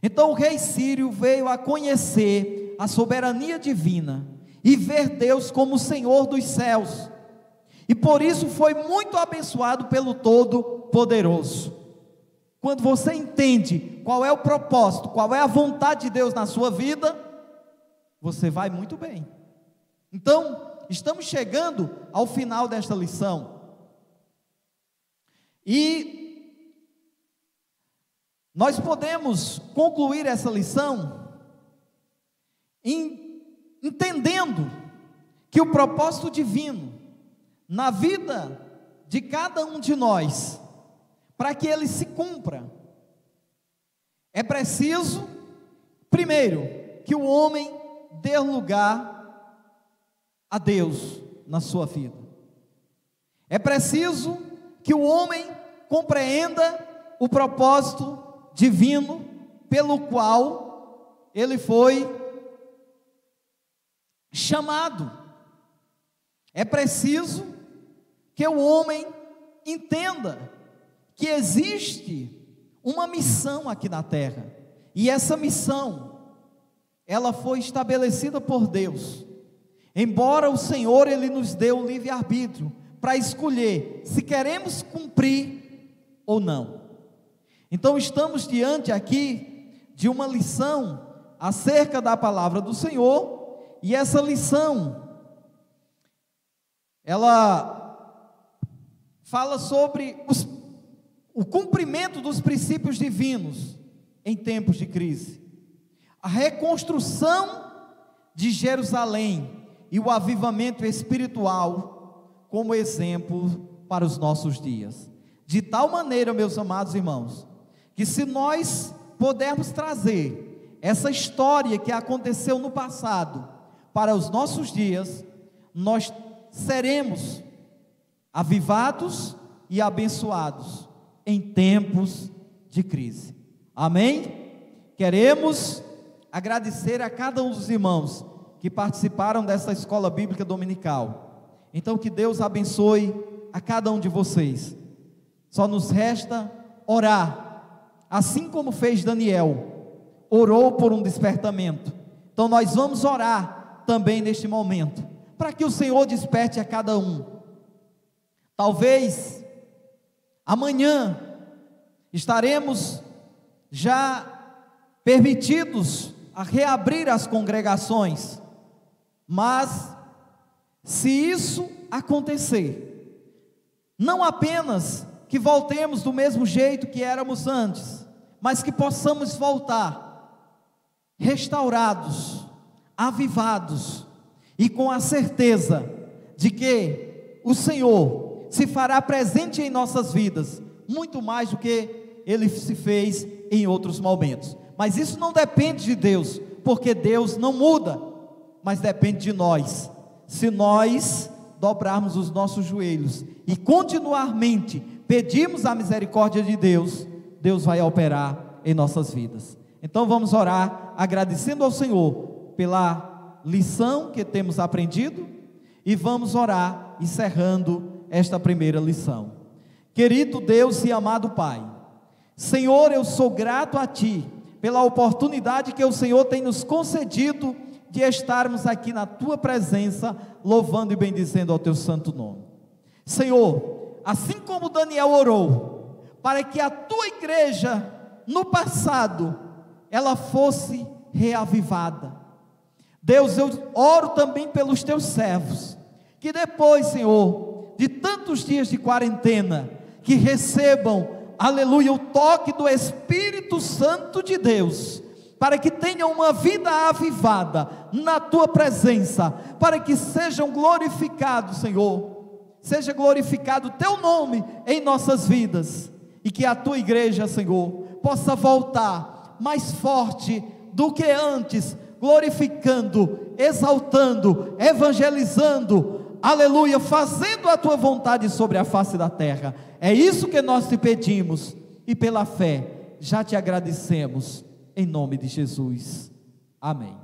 Então o rei Ciro veio a conhecer a soberania divina e ver Deus como o Senhor dos céus, e por isso foi muito abençoado pelo Todo-Poderoso. Quando você entende qual é o propósito, qual é a vontade de Deus na sua vida, você vai muito bem. Então, estamos chegando ao final desta lição, e nós podemos concluir essa lição entendendo que o propósito divino na vida de cada um de nós, para que ele se cumpra, é preciso, primeiro, que o homem dê lugar a Deus na sua vida. É preciso que o homem compreenda o propósito divino pelo qual ele foi chamado. É preciso que o homem entenda que existe uma missão aqui na terra, e essa missão, ela foi estabelecida por Deus. Embora o Senhor, Ele nos deu o livre-arbítrio para escolher se queremos cumprir ou não. Então estamos diante aqui de uma lição acerca da palavra do Senhor, e essa lição, ela fala sobre o cumprimento dos princípios divinos em tempos de crise, a reconstrução de Jerusalém e o avivamento espiritual como exemplo para os nossos dias. De tal maneira, meus amados irmãos, que se nós pudermos trazer essa história que aconteceu no passado para os nossos dias, nós seremos avivados e abençoados em tempos de crise. Amém? Queremos agradecer a cada um dos irmãos que participaram dessa escola bíblica dominical. Então que Deus abençoe a cada um de vocês. Só nos resta orar, assim como fez Daniel, orou por um despertamento. Então nós vamos orar também neste momento, para que o Senhor desperte a cada um. Talvez amanhã estaremos já permitidos a reabrir as congregações, mas se isso acontecer, não apenas que voltemos do mesmo jeito que éramos antes, mas que possamos voltar restaurados, avivados e com a certeza de que o Senhor se fará presente em nossas vidas, muito mais do que Ele se fez em outros momentos. Mas isso não depende de Deus, porque Deus não muda, mas depende de nós. Se nós dobrarmos os nossos joelhos e continuamente pedirmos a misericórdia de Deus, Deus vai operar em nossas vidas. Então vamos orar, agradecendo ao Senhor pela lição que temos aprendido, e vamos orar encerrando esta primeira lição. Querido Deus e amado Pai, Senhor, eu sou grato a Ti pela oportunidade que o Senhor tem nos concedido de estarmos aqui na Tua presença, louvando e bendizendo ao Teu santo nome. Senhor, assim como Daniel orou, para que a Tua igreja, no passado, ela fosse reavivada. Deus, eu oro também pelos Teus servos, que depois, Senhor, de tantos dias de quarentena, que recebam, aleluia, o toque do Espírito Santo de Deus, para que tenham uma vida avivada na Tua presença, para que sejam glorificados, Senhor, seja glorificado o Teu nome em nossas vidas, e que a Tua igreja, Senhor, possa voltar mais forte do que antes, glorificando, exaltando, evangelizando, aleluia, fazendo a Tua vontade sobre a face da terra. É isso que nós Te pedimos, e pela fé já Te agradecemos, em nome de Jesus, amém.